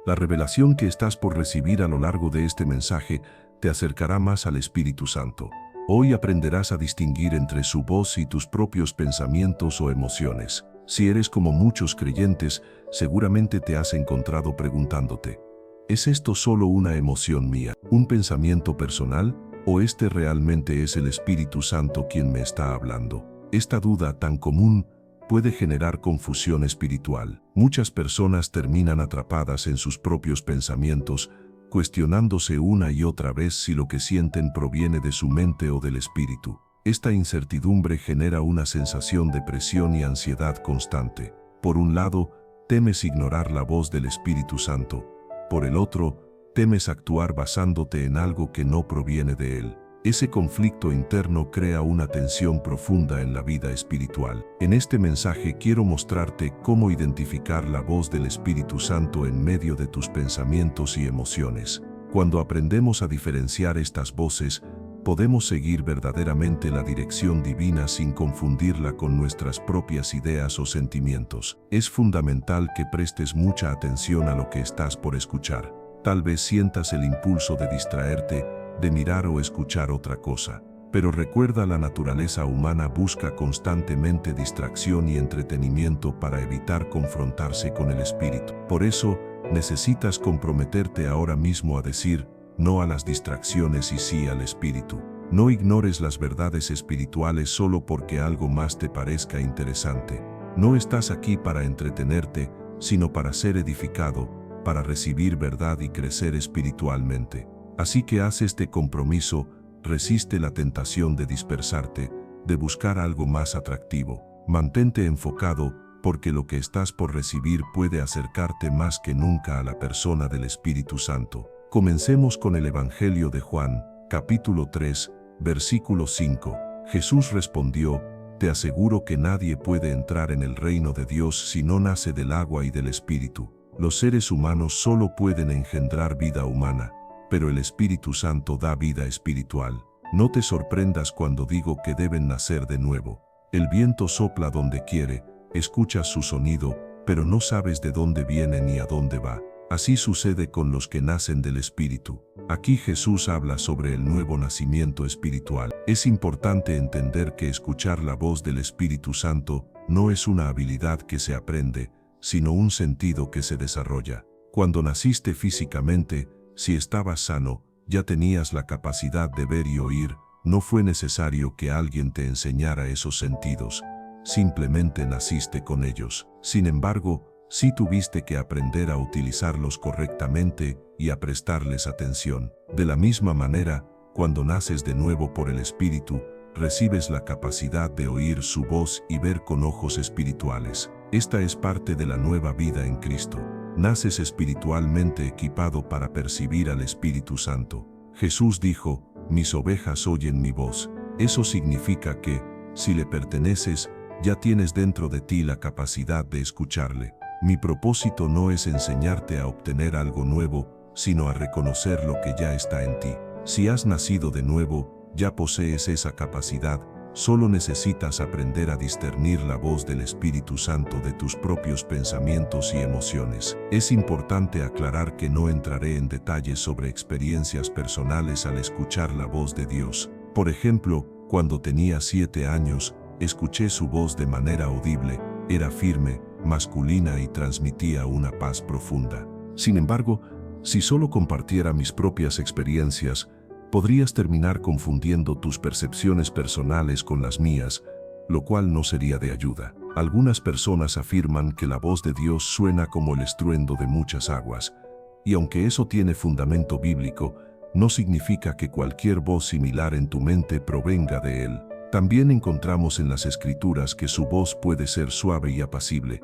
La revelación que estás por recibir a lo largo de este mensaje te acercará más al Espíritu Santo. Hoy aprenderás a distinguir entre su voz y tus propios pensamientos o emociones. Si eres como muchos creyentes, seguramente te has encontrado preguntándote: ¿es esto solo una emoción mía, un pensamiento personal, o este realmente es el Espíritu Santo quien me está hablando? Esta duda tan común puede generar confusión espiritual. Muchas personas terminan atrapadas en sus propios pensamientos, cuestionándose una y otra vez si lo que sienten proviene de su mente o del espíritu. Esta incertidumbre genera una sensación de presión y ansiedad constante. Por un lado, temes ignorar la voz del Espíritu Santo. Por el otro, temes actuar basándote en algo que no proviene de él. Ese conflicto interno crea una tensión profunda en la vida espiritual. En este mensaje quiero mostrarte cómo identificar la voz del Espíritu Santo en medio de tus pensamientos y emociones. Cuando aprendemos a diferenciar estas voces, podemos seguir verdaderamente la dirección divina sin confundirla con nuestras propias ideas o sentimientos. Es fundamental que prestes mucha atención a lo que estás por escuchar. Tal vez sientas el impulso de distraerte, de mirar o escuchar otra cosa. Pero recuerda, la naturaleza humana busca constantemente distracción y entretenimiento para evitar confrontarse con el espíritu. Por eso, necesitas comprometerte ahora mismo a decir no a las distracciones y sí al espíritu. No ignores las verdades espirituales solo porque algo más te parezca interesante. No estás aquí para entretenerte, sino para ser edificado, para recibir verdad y crecer espiritualmente. Así que haz este compromiso, resiste la tentación de dispersarte, de buscar algo más atractivo. Mantente enfocado, porque lo que estás por recibir puede acercarte más que nunca a la persona del Espíritu Santo. Comencemos con el Evangelio de Juan, capítulo 3, versículo 5. Jesús respondió: te aseguro que nadie puede entrar en el reino de Dios si no nace del agua y del Espíritu. Los seres humanos solo pueden engendrar vida humana, pero el Espíritu Santo da vida espiritual. No te sorprendas cuando digo que deben nacer de nuevo. El viento sopla donde quiere, escuchas su sonido, pero no sabes de dónde viene ni a dónde va. Así sucede con los que nacen del Espíritu. Aquí Jesús habla sobre el nuevo nacimiento espiritual. Es importante entender que escuchar la voz del Espíritu Santo no es una habilidad que se aprende, sino un sentido que se desarrolla. Cuando naciste físicamente, si estabas sano, ya tenías la capacidad de ver y oír. No fue necesario que alguien te enseñara esos sentidos. Simplemente naciste con ellos. Sin embargo, sí tuviste que aprender a utilizarlos correctamente y a prestarles atención. De la misma manera, cuando naces de nuevo por el Espíritu, recibes la capacidad de oír su voz y ver con ojos espirituales. Esta es parte de la nueva vida en Cristo. Naces espiritualmente equipado para percibir al Espíritu Santo. Jesús dijo: mis ovejas oyen mi voz. Eso significa que, si le perteneces, ya tienes dentro de ti la capacidad de escucharle. Mi propósito no es enseñarte a obtener algo nuevo, sino a reconocer lo que ya está en ti. Si has nacido de nuevo, ya posees esa capacidad. Solo necesitas aprender a discernir la voz del Espíritu Santo de tus propios pensamientos y emociones. Es importante aclarar que no entraré en detalles sobre experiencias personales al escuchar la voz de Dios. Por ejemplo, cuando tenía 7 años, escuché su voz de manera audible. Era firme, masculina y transmitía una paz profunda. Sin embargo, si solo compartiera mis propias experiencias, podrías terminar confundiendo tus percepciones personales con las mías, lo cual no sería de ayuda. Algunas personas afirman que la voz de Dios suena como el estruendo de muchas aguas, y aunque eso tiene fundamento bíblico, no significa que cualquier voz similar en tu mente provenga de él. También encontramos en las Escrituras que su voz puede ser suave y apacible,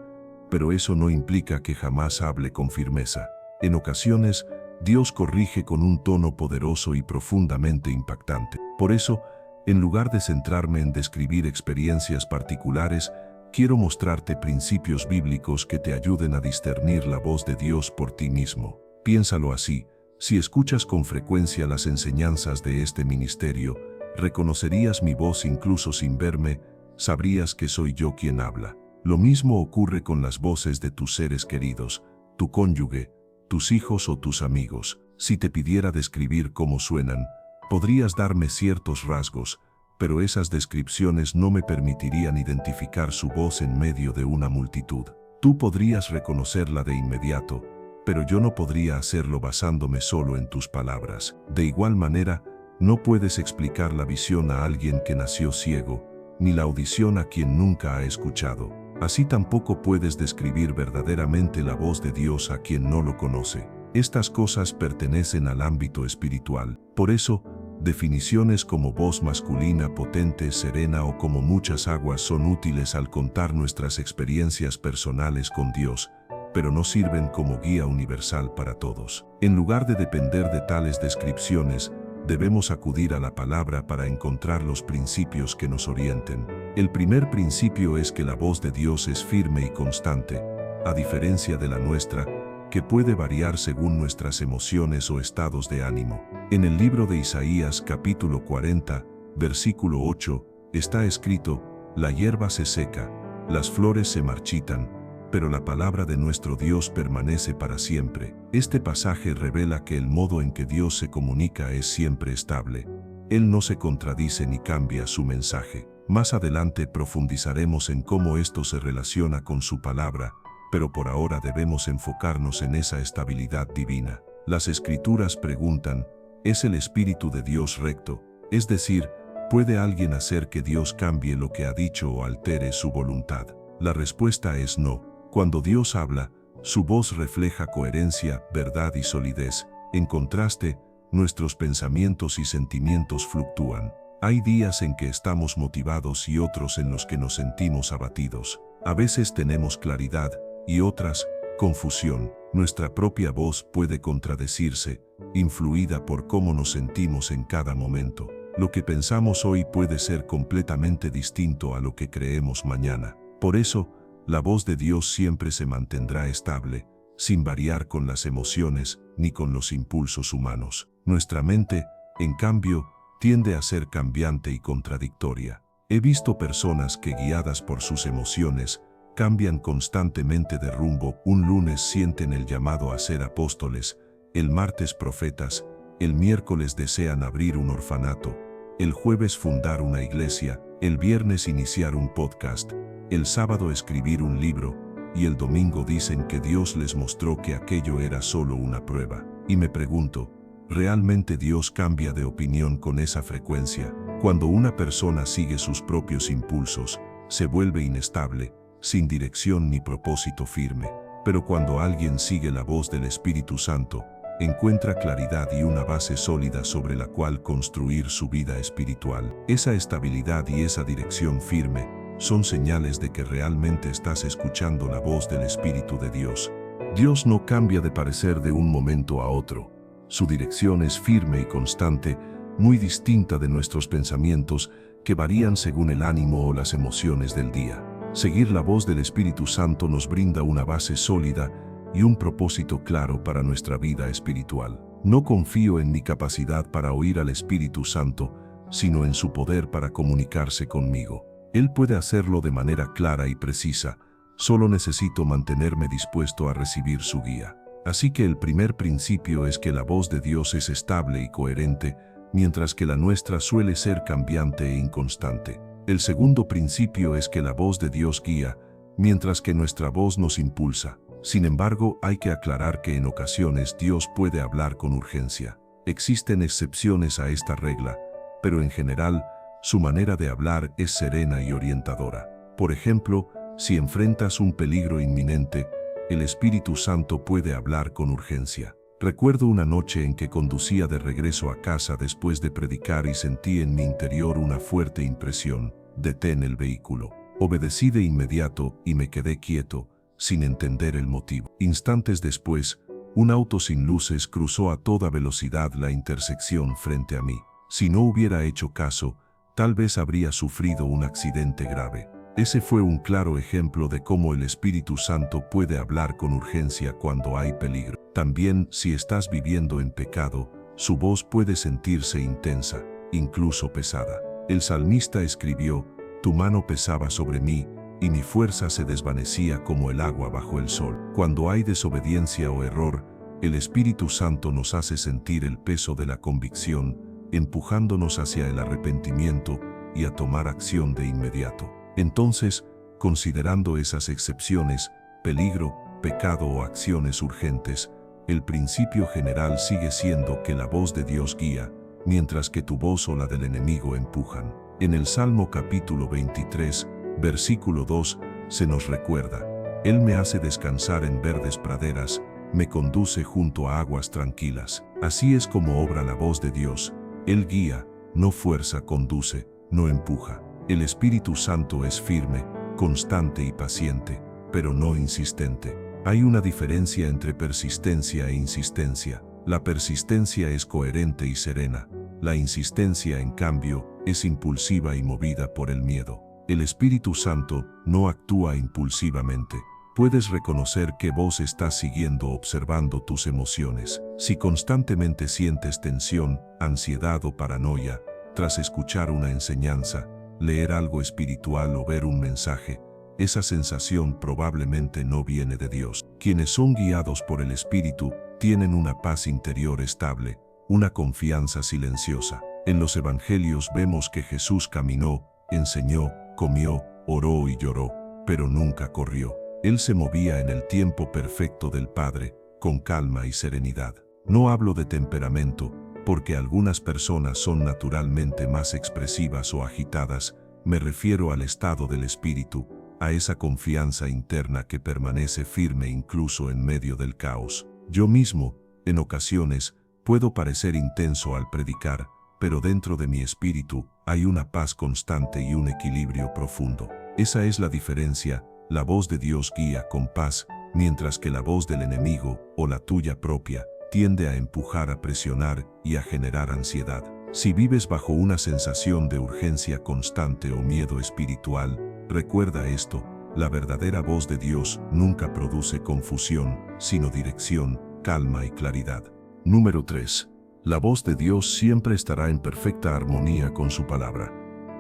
pero eso no implica que jamás hable con firmeza. En ocasiones, Dios corrige con un tono poderoso y profundamente impactante. Por eso, en lugar de centrarme en describir experiencias particulares, quiero mostrarte principios bíblicos que te ayuden a discernir la voz de Dios por ti mismo. Piénsalo así: si escuchas con frecuencia las enseñanzas de este ministerio, reconocerías mi voz incluso sin verme, sabrías que soy yo quien habla. Lo mismo ocurre con las voces de tus seres queridos, tu cónyuge, tus hijos o tus amigos. Si te pidiera describir cómo suenan, podrías darme ciertos rasgos, pero esas descripciones no me permitirían identificar su voz en medio de una multitud. Tú podrías reconocerla de inmediato, pero yo no podría hacerlo basándome solo en tus palabras. De igual manera, no puedes explicar la visión a alguien que nació ciego, ni la audición a quien nunca ha escuchado. Así tampoco puedes describir verdaderamente la voz de Dios a quien no lo conoce. Estas cosas pertenecen al ámbito espiritual. Por eso, definiciones como voz masculina potente, serena o como muchas aguas son útiles al contar nuestras experiencias personales con Dios, pero no sirven como guía universal para todos. En lugar de depender de tales descripciones, debemos acudir a la palabra para encontrar los principios que nos orienten. El primer principio es que la voz de Dios es firme y constante, a diferencia de la nuestra, que puede variar según nuestras emociones o estados de ánimo. En el libro de Isaías capítulo 40, versículo 8, está escrito: la hierba se seca, las flores se marchitan, pero la palabra de nuestro Dios permanece para siempre. Este pasaje revela que el modo en que Dios se comunica es siempre estable. Él no se contradice ni cambia su mensaje. Más adelante profundizaremos en cómo esto se relaciona con su palabra, pero por ahora debemos enfocarnos en esa estabilidad divina. Las Escrituras preguntan: ¿es el Espíritu de Dios recto? Es decir, ¿puede alguien hacer que Dios cambie lo que ha dicho o altere su voluntad? La respuesta es no. Cuando Dios habla, su voz refleja coherencia, verdad y solidez. En contraste, nuestros pensamientos y sentimientos fluctúan. Hay días en que estamos motivados y otros en los que nos sentimos abatidos. A veces tenemos claridad, y otras, confusión. Nuestra propia voz puede contradecirse, influida por cómo nos sentimos en cada momento. Lo que pensamos hoy puede ser completamente distinto a lo que creemos mañana. Por eso, la voz de Dios siempre se mantendrá estable, sin variar con las emociones ni con los impulsos humanos. Nuestra mente, en cambio, tiende a ser cambiante y contradictoria. He visto personas que, guiadas por sus emociones, cambian constantemente de rumbo. Un lunes sienten el llamado a ser apóstoles, el martes profetas, el miércoles desean abrir un orfanato, el jueves fundar una iglesia, el viernes iniciar un podcast, el sábado escribir un libro, y el domingo dicen que Dios les mostró que aquello era solo una prueba. Y me pregunto, ¿realmente Dios cambia de opinión con esa frecuencia? Cuando una persona sigue sus propios impulsos, se vuelve inestable, sin dirección ni propósito firme. Pero cuando alguien sigue la voz del Espíritu Santo, encuentra claridad y una base sólida sobre la cual construir su vida espiritual. Esa estabilidad y esa dirección firme son señales de que realmente estás escuchando la voz del Espíritu de Dios. Dios no cambia de parecer de un momento a otro. Su dirección es firme y constante, muy distinta de nuestros pensamientos que varían según el ánimo o las emociones del día. Seguir la voz del Espíritu Santo nos brinda una base sólida y un propósito claro para nuestra vida espiritual. No confío en mi capacidad para oír al Espíritu Santo, sino en su poder para comunicarse conmigo. Él puede hacerlo de manera clara y precisa, solo necesito mantenerme dispuesto a recibir su guía. Así que el primer principio es que la voz de Dios es estable y coherente, mientras que la nuestra suele ser cambiante e inconstante. El segundo principio es que la voz de Dios guía, mientras que nuestra voz nos impulsa. Sin embargo, hay que aclarar que en ocasiones Dios puede hablar con urgencia. Existen excepciones a esta regla, pero en general, su manera de hablar es serena y orientadora. Por ejemplo, si enfrentas un peligro inminente, el Espíritu Santo puede hablar con urgencia. Recuerdo una noche en que conducía de regreso a casa después de predicar y sentí en mi interior una fuerte impresión. Detén el vehículo. Obedecí de inmediato y me quedé quieto, sin entender el motivo. Instantes después, un auto sin luces cruzó a toda velocidad la intersección frente a mí. Si no hubiera hecho caso, tal vez habría sufrido un accidente grave. Ese fue un claro ejemplo de cómo el Espíritu Santo puede hablar con urgencia cuando hay peligro. También, si estás viviendo en pecado, su voz puede sentirse intensa, incluso pesada. El salmista escribió: «Tu mano pesaba sobre mí, y mi fuerza se desvanecía como el agua bajo el sol». Cuando hay desobediencia o error, El Espíritu Santo nos hace sentir el peso de la convicción, empujándonos hacia el arrepentimiento y a tomar acción de inmediato. Entonces, considerando esas excepciones, peligro, pecado o acciones urgentes, el principio general sigue siendo que la voz de Dios guía, mientras que tu voz o la del enemigo empujan. En el Salmo capítulo 23, versículo 2, se nos recuerda: Él me hace descansar en verdes praderas, me conduce junto a aguas tranquilas. Así es como obra la voz de Dios. Él guía, no fuerza, conduce, no empuja. El Espíritu Santo es firme, constante y paciente, pero no insistente. Hay una diferencia entre persistencia e insistencia. La persistencia es coherente y serena. La insistencia, en cambio, es impulsiva y movida por el miedo. El Espíritu Santo no actúa impulsivamente. Puedes reconocer qué voz estás siguiendo observando tus emociones. Si constantemente sientes tensión, ansiedad o paranoia, tras escuchar una enseñanza, leer algo espiritual o ver un mensaje, esa sensación probablemente no viene de Dios. Quienes son guiados por el Espíritu tienen una paz interior estable, una confianza silenciosa. En los Evangelios vemos que Jesús caminó, enseñó, comió, oró y lloró, pero nunca corrió. Él se movía en el tiempo perfecto del Padre, con calma y serenidad. No hablo de temperamento, porque algunas personas son naturalmente más expresivas o agitadas. Me refiero al estado del espíritu, a esa confianza interna que permanece firme incluso en medio del caos. Yo mismo, en ocasiones, puedo parecer intenso al predicar, pero dentro de mi espíritu hay una paz constante y un equilibrio profundo. Esa es la diferencia. La voz de Dios guía con paz, mientras que la voz del enemigo, o la tuya propia, tiende a empujar, a presionar y a generar ansiedad. Si vives bajo una sensación de urgencia constante o miedo espiritual, recuerda esto: la verdadera voz de Dios nunca produce confusión, sino dirección, calma y claridad. Número 3. La voz de Dios siempre estará en perfecta armonía con su palabra.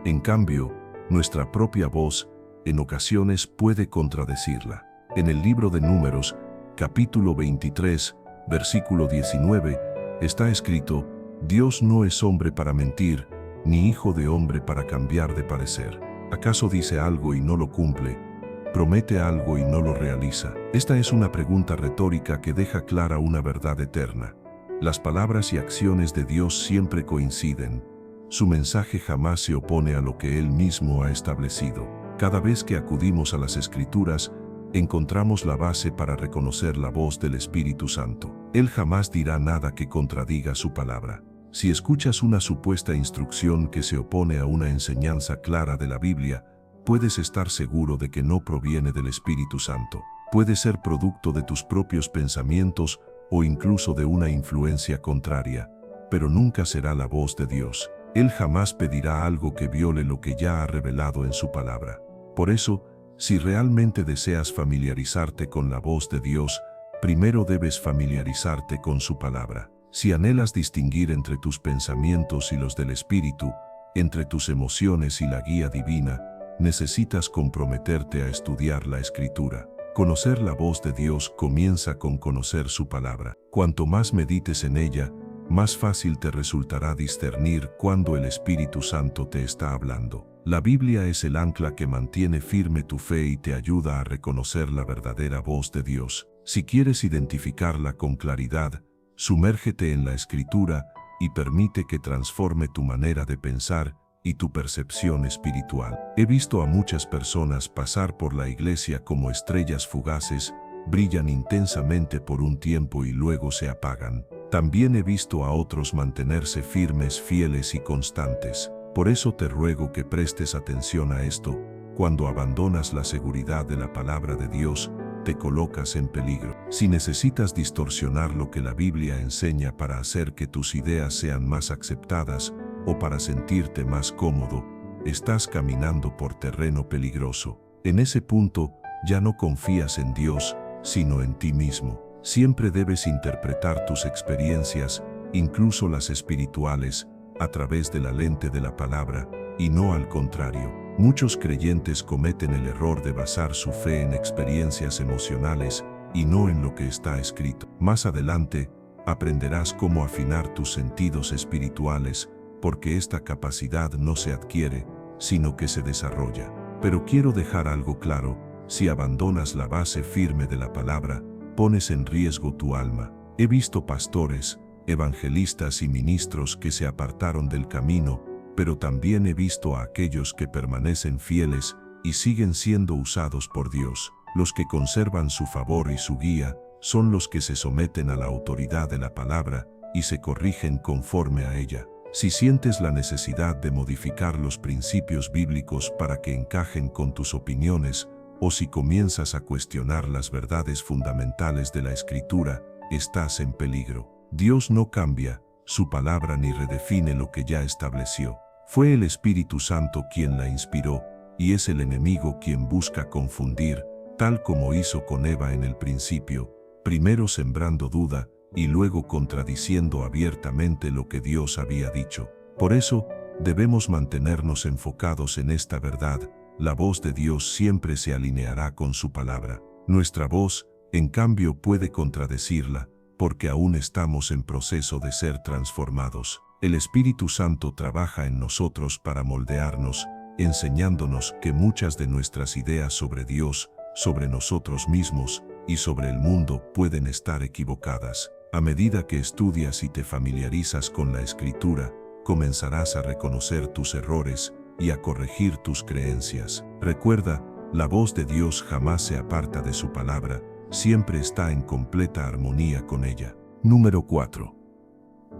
En cambio, nuestra propia voz, en ocasiones, puede contradecirla. En el libro de Números, capítulo 23, versículo 19, está escrito: Dios no es hombre para mentir, ni hijo de hombre para cambiar de parecer. ¿Acaso dice algo y no lo cumple? ¿Promete algo y no lo realiza? Esta es una pregunta retórica que deja clara una verdad eterna. Las palabras y acciones de Dios siempre coinciden. Su mensaje jamás se opone a lo que Él mismo ha establecido. Cada vez que acudimos a las Escrituras, encontramos la base para reconocer la voz del Espíritu Santo. Él jamás dirá nada que contradiga su palabra. Si escuchas una supuesta instrucción que se opone a una enseñanza clara de la Biblia, puedes estar seguro de que no proviene del Espíritu Santo. Puede ser producto de tus propios pensamientos o incluso de una influencia contraria, pero nunca será la voz de Dios. Él jamás pedirá algo que viole lo que ya ha revelado en su palabra. Por eso, si realmente deseas familiarizarte con la voz de Dios, primero debes familiarizarte con su palabra. Si anhelas distinguir entre tus pensamientos y los del Espíritu, entre tus emociones y la guía divina, necesitas comprometerte a estudiar la Escritura. Conocer la voz de Dios comienza con conocer su palabra. Cuanto más medites en ella, más fácil te resultará discernir cuando el Espíritu Santo te está hablando. La Biblia es el ancla que mantiene firme tu fe y te ayuda a reconocer la verdadera voz de Dios. Si quieres identificarla con claridad, sumérgete en la Escritura y permite que transforme tu manera de pensar y tu percepción espiritual. He visto a muchas personas pasar por la iglesia como estrellas fugaces, brillan intensamente por un tiempo y luego se apagan. También he visto a otros mantenerse firmes, fieles y constantes. Por eso te ruego que prestes atención a esto. Cuando abandonas la seguridad de la palabra de Dios, te colocas en peligro. Si necesitas distorsionar lo que la Biblia enseña para hacer que tus ideas sean más aceptadas o para sentirte más cómodo, estás caminando por terreno peligroso. En ese punto, ya no confías en Dios, sino en ti mismo. Siempre debes interpretar tus experiencias, incluso las espirituales, a través de la lente de la palabra, y no al contrario. Muchos creyentes cometen el error de basar su fe en experiencias emocionales y no en lo que está escrito. Más adelante, aprenderás cómo afinar tus sentidos espirituales, porque esta capacidad no se adquiere, sino que se desarrolla. Pero quiero dejar algo claro: si abandonas la base firme de la palabra, pones en riesgo tu alma. He visto pastores, evangelistas y ministros que se apartaron del camino, pero también he visto a aquellos que permanecen fieles y siguen siendo usados por Dios. Los que conservan su favor y su guía son los que se someten a la autoridad de la palabra y se corrigen conforme a ella. Si sientes la necesidad de modificar los principios bíblicos para que encajen con tus opiniones, o si comienzas a cuestionar las verdades fundamentales de la Escritura, estás en peligro. Dios no cambia su palabra ni redefine lo que ya estableció. Fue el Espíritu Santo quien la inspiró, y es el enemigo quien busca confundir, tal como hizo con Eva en el principio, primero sembrando duda y luego contradiciendo abiertamente lo que Dios había dicho. Por eso, debemos mantenernos enfocados en esta verdad. La voz de Dios siempre se alineará con su palabra. Nuestra voz, en cambio, puede contradecirla, porque aún estamos en proceso de ser transformados. El Espíritu Santo trabaja en nosotros para moldearnos, enseñándonos que muchas de nuestras ideas sobre Dios, sobre nosotros mismos y sobre el mundo pueden estar equivocadas. A medida que estudias y te familiarizas con la Escritura, comenzarás a reconocer tus errores y a corregir tus creencias. Recuerda, la voz de Dios jamás se aparta de su palabra, siempre está en completa armonía con ella. Número 4.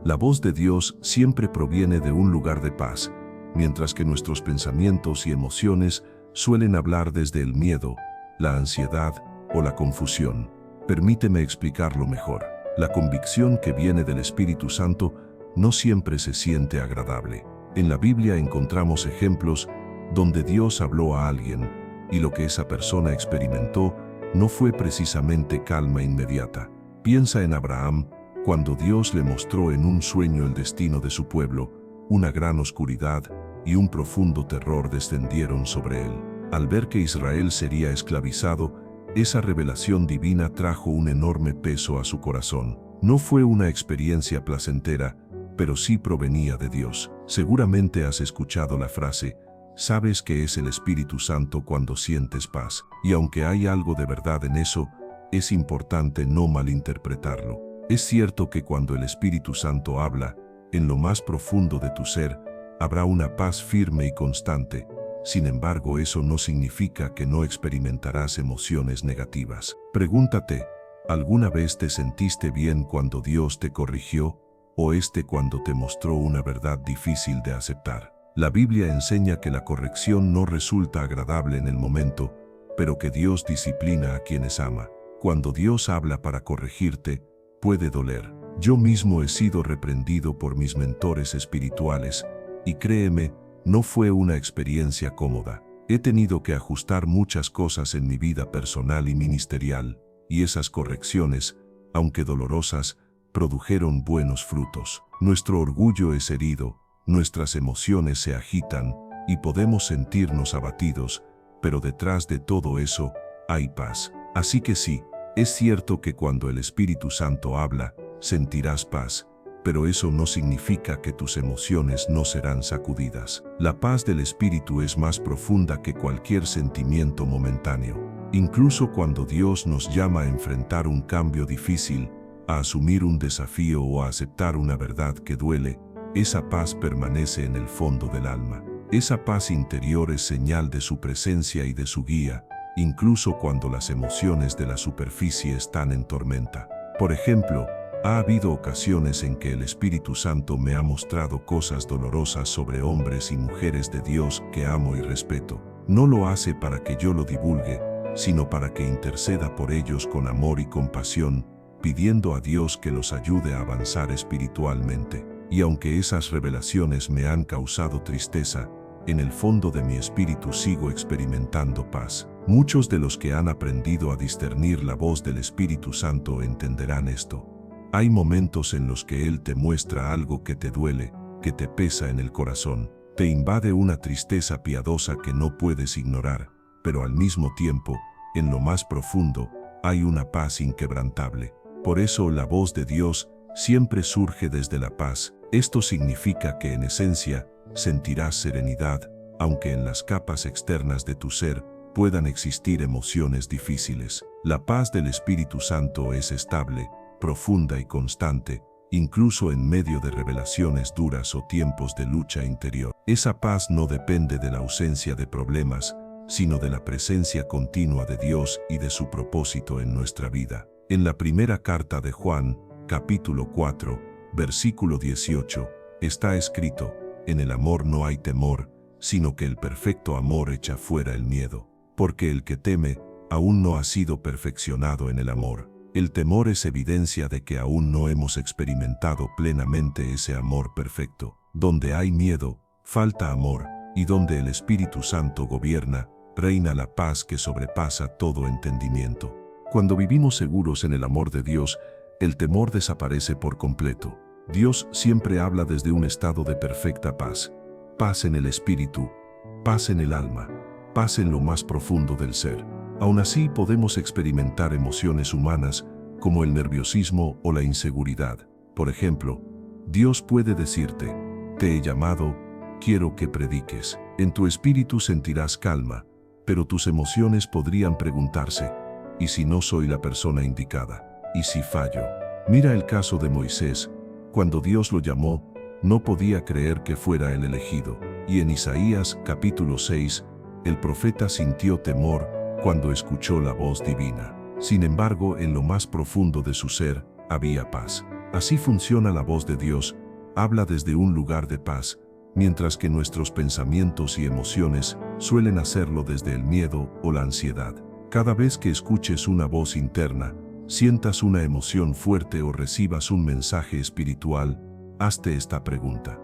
La voz de Dios siempre proviene de un lugar de paz, mientras que nuestros pensamientos y emociones suelen hablar desde el miedo, la ansiedad o la confusión. Permíteme explicarlo mejor. La convicción que viene del Espíritu Santo no siempre se siente agradable. En la Biblia encontramos ejemplos donde Dios habló a alguien y lo que esa persona experimentó no fue precisamente calma inmediata. Piensa en Abraham, cuando Dios le mostró en un sueño el destino de su pueblo. Una gran oscuridad y un profundo terror descendieron sobre él. Al ver que Israel sería esclavizado, esa revelación divina trajo un enorme peso a su corazón. No fue una experiencia placentera, pero sí provenía de Dios. Seguramente has escuchado la frase: sabes que es el Espíritu Santo cuando sientes paz. Y aunque hay algo de verdad en eso, es importante no malinterpretarlo. Es cierto que cuando el Espíritu Santo habla, en lo más profundo de tu ser, habrá una paz firme y constante. Sin embargo, eso no significa que no experimentarás emociones negativas. Pregúntate, ¿alguna vez te sentiste bien cuando Dios te corrigió, o cuando te mostró una verdad difícil de aceptar? La Biblia enseña que la corrección no resulta agradable en el momento, pero que Dios disciplina a quienes ama. Cuando Dios habla para corregirte, puede doler. Yo mismo he sido reprendido por mis mentores espirituales, y créeme, no fue una experiencia cómoda. He tenido que ajustar muchas cosas en mi vida personal y ministerial, y esas correcciones, aunque dolorosas, produjeron buenos frutos. Nuestro orgullo es herido, nuestras emociones se agitan, y podemos sentirnos abatidos, pero detrás de todo eso, hay paz. Así que sí, es cierto que cuando el Espíritu Santo habla, sentirás paz, pero eso no significa que tus emociones no serán sacudidas. La paz del Espíritu es más profunda que cualquier sentimiento momentáneo. Incluso cuando Dios nos llama a enfrentar un cambio difícil, a asumir un desafío o a aceptar una verdad que duele, esa paz permanece en el fondo del alma. Esa paz interior es señal de su presencia y de su guía, incluso cuando las emociones de la superficie están en tormenta. Por ejemplo, ha habido ocasiones en que el Espíritu Santo me ha mostrado cosas dolorosas sobre hombres y mujeres de Dios que amo y respeto. No lo hace para que yo lo divulgue, sino para que interceda por ellos con amor y compasión, pidiendo a Dios que los ayude a avanzar espiritualmente. Y aunque esas revelaciones me han causado tristeza, en el fondo de mi espíritu sigo experimentando paz. Muchos de los que han aprendido a discernir la voz del Espíritu Santo entenderán esto. Hay momentos en los que Él te muestra algo que te duele, que te pesa en el corazón. Te invade una tristeza piadosa que no puedes ignorar, pero al mismo tiempo, en lo más profundo, hay una paz inquebrantable. Por eso la voz de Dios siempre surge desde la paz. Esto significa que en esencia sentirás serenidad, aunque en las capas externas de tu ser puedan existir emociones difíciles. La paz del Espíritu Santo es estable, profunda y constante, incluso en medio de revelaciones duras o tiempos de lucha interior. Esa paz no depende de la ausencia de problemas, sino de la presencia continua de Dios y de su propósito en nuestra vida. En la primera carta de Juan, capítulo 4, versículo 18, está escrito: en el amor no hay temor, sino que el perfecto amor echa fuera el miedo, porque el que teme aún no ha sido perfeccionado en el amor. El temor es evidencia de que aún no hemos experimentado plenamente ese amor perfecto. Donde hay miedo, falta amor, y donde el Espíritu Santo gobierna, reina la paz que sobrepasa todo entendimiento. Cuando vivimos seguros en el amor de Dios, el temor desaparece por completo. Dios siempre habla desde un estado de perfecta paz. Paz en el espíritu, paz en el alma, paz en lo más profundo del ser. Aún así podemos experimentar emociones humanas como el nerviosismo o la inseguridad. Por ejemplo, Dios puede decirte: te he llamado, quiero que prediques. En tu espíritu sentirás calma, pero tus emociones podrían preguntarse: ¿y si no soy la persona indicada? ¿Y si fallo? Mira el caso de Moisés. Cuando Dios lo llamó, no podía creer que fuera el elegido. Y en Isaías capítulo 6, el profeta sintió temor cuando escuchó la voz divina. Sin embargo, en lo más profundo de su ser, había paz. Así funciona la voz de Dios, habla desde un lugar de paz, mientras que nuestros pensamientos y emociones suelen hacerlo desde el miedo o la ansiedad. Cada vez que escuches una voz interna, sientas una emoción fuerte o recibas un mensaje espiritual, hazte esta pregunta: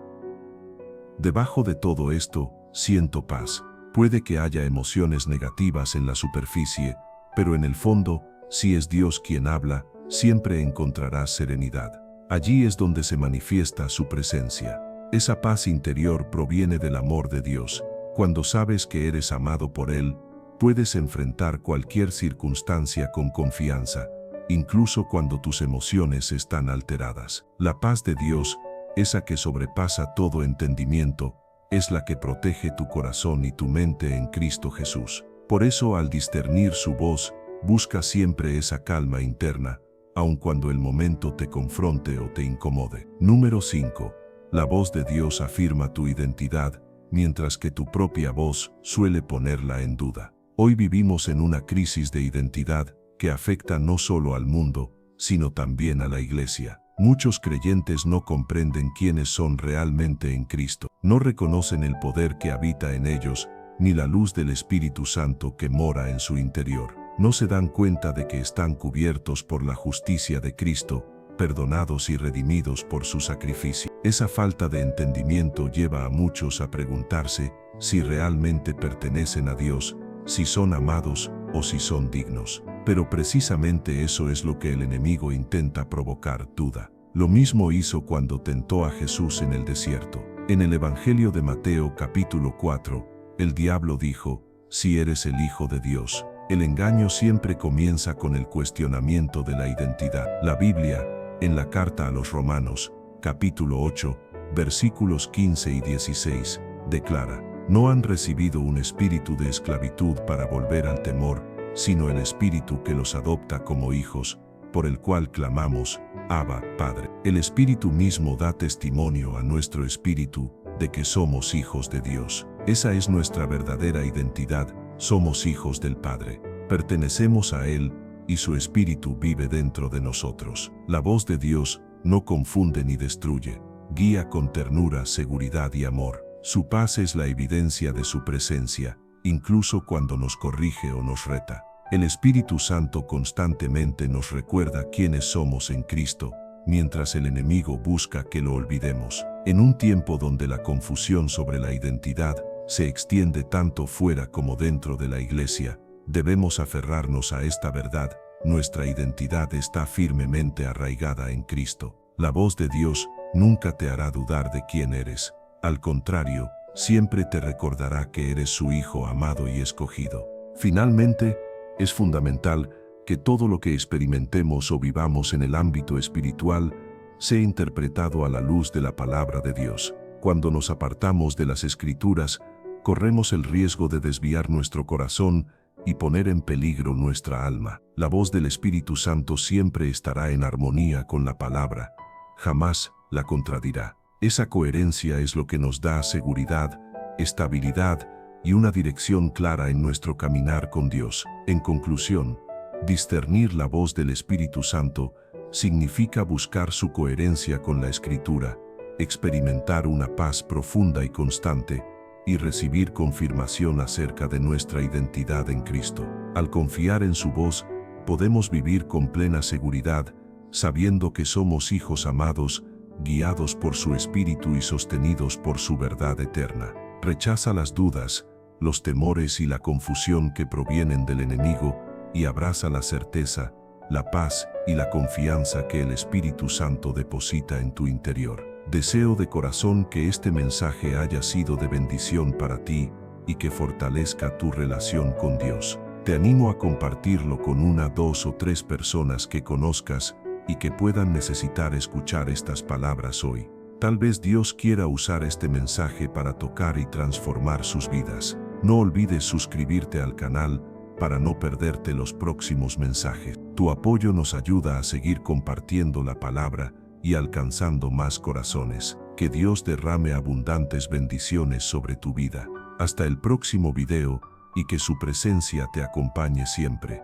debajo de todo esto, siento paz. Puede que haya emociones negativas en la superficie, pero en el fondo, si es Dios quien habla, siempre encontrarás serenidad. Allí es donde se manifiesta su presencia. Esa paz interior proviene del amor de Dios. Cuando sabes que eres amado por Él, puedes enfrentar cualquier circunstancia con confianza, incluso cuando tus emociones están alteradas. La paz de Dios, esa que sobrepasa todo entendimiento, es la que protege tu corazón y tu mente en Cristo Jesús. Por eso, al discernir su voz, busca siempre esa calma interna, aun cuando el momento te confronte o te incomode. Número 5. La voz de Dios afirma tu identidad, mientras que tu propia voz suele ponerla en duda. Hoy vivimos en una crisis de identidad que afecta no solo al mundo, sino también a la Iglesia. Muchos creyentes no comprenden quiénes son realmente en Cristo. No reconocen el poder que habita en ellos, ni la luz del Espíritu Santo que mora en su interior. No se dan cuenta de que están cubiertos por la justicia de Cristo, perdonados y redimidos por su sacrificio. Esa falta de entendimiento lleva a muchos a preguntarse si realmente pertenecen a Dios, si son amados o si son dignos. Pero precisamente eso es lo que el enemigo intenta provocar: duda. Lo mismo hizo cuando tentó a Jesús en el desierto. En el Evangelio de Mateo capítulo 4, el diablo dijo: si eres el Hijo de Dios. El engaño siempre comienza con el cuestionamiento de la identidad. La Biblia, en la carta a los Romanos, capítulo 8, versículos 15 y 16, declara: no han recibido un espíritu de esclavitud para volver al temor, sino el Espíritu que los adopta como hijos, por el cual clamamos: Abba, Padre. El Espíritu mismo da testimonio a nuestro espíritu de que somos hijos de Dios. Esa es nuestra verdadera identidad: somos hijos del Padre. Pertenecemos a Él, y su Espíritu vive dentro de nosotros. La voz de Dios no confunde ni destruye, guía con ternura, seguridad y amor. Su paz es la evidencia de su presencia, incluso cuando nos corrige o nos reta. El Espíritu Santo constantemente nos recuerda quiénes somos en Cristo, mientras el enemigo busca que lo olvidemos. En un tiempo donde la confusión sobre la identidad se extiende tanto fuera como dentro de la Iglesia, debemos aferrarnos a esta verdad: nuestra identidad está firmemente arraigada en Cristo. La voz de Dios nunca te hará dudar de quién eres. Al contrario, siempre te recordará que eres su hijo amado y escogido. Finalmente, es fundamental que todo lo que experimentemos o vivamos en el ámbito espiritual sea interpretado a la luz de la palabra de Dios. Cuando nos apartamos de las Escrituras, corremos el riesgo de desviar nuestro corazón y poner en peligro nuestra alma. La voz del Espíritu Santo siempre estará en armonía con la palabra, jamás la contradirá. Esa coherencia es lo que nos da seguridad, estabilidad y una dirección clara en nuestro caminar con Dios. En conclusión, discernir la voz del Espíritu Santo significa buscar su coherencia con la Escritura, experimentar una paz profunda y constante, y recibir confirmación acerca de nuestra identidad en Cristo. Al confiar en su voz, podemos vivir con plena seguridad, sabiendo que somos hijos amados, guiados por su Espíritu y sostenidos por su verdad eterna. Rechaza las dudas, los temores y la confusión que provienen del enemigo y abraza la certeza, la paz y la confianza que el Espíritu Santo deposita en tu interior. Deseo de corazón que este mensaje haya sido de bendición para ti y que fortalezca tu relación con Dios. Te animo a compartirlo con 1, 2 o 3 personas que conozcas y que puedan necesitar escuchar estas palabras hoy. Tal vez Dios quiera usar este mensaje para tocar y transformar sus vidas. No olvides suscribirte al canal para no perderte los próximos mensajes. Tu apoyo nos ayuda a seguir compartiendo la palabra y alcanzando más corazones. Que Dios derrame abundantes bendiciones sobre tu vida. Hasta el próximo video y que su presencia te acompañe siempre.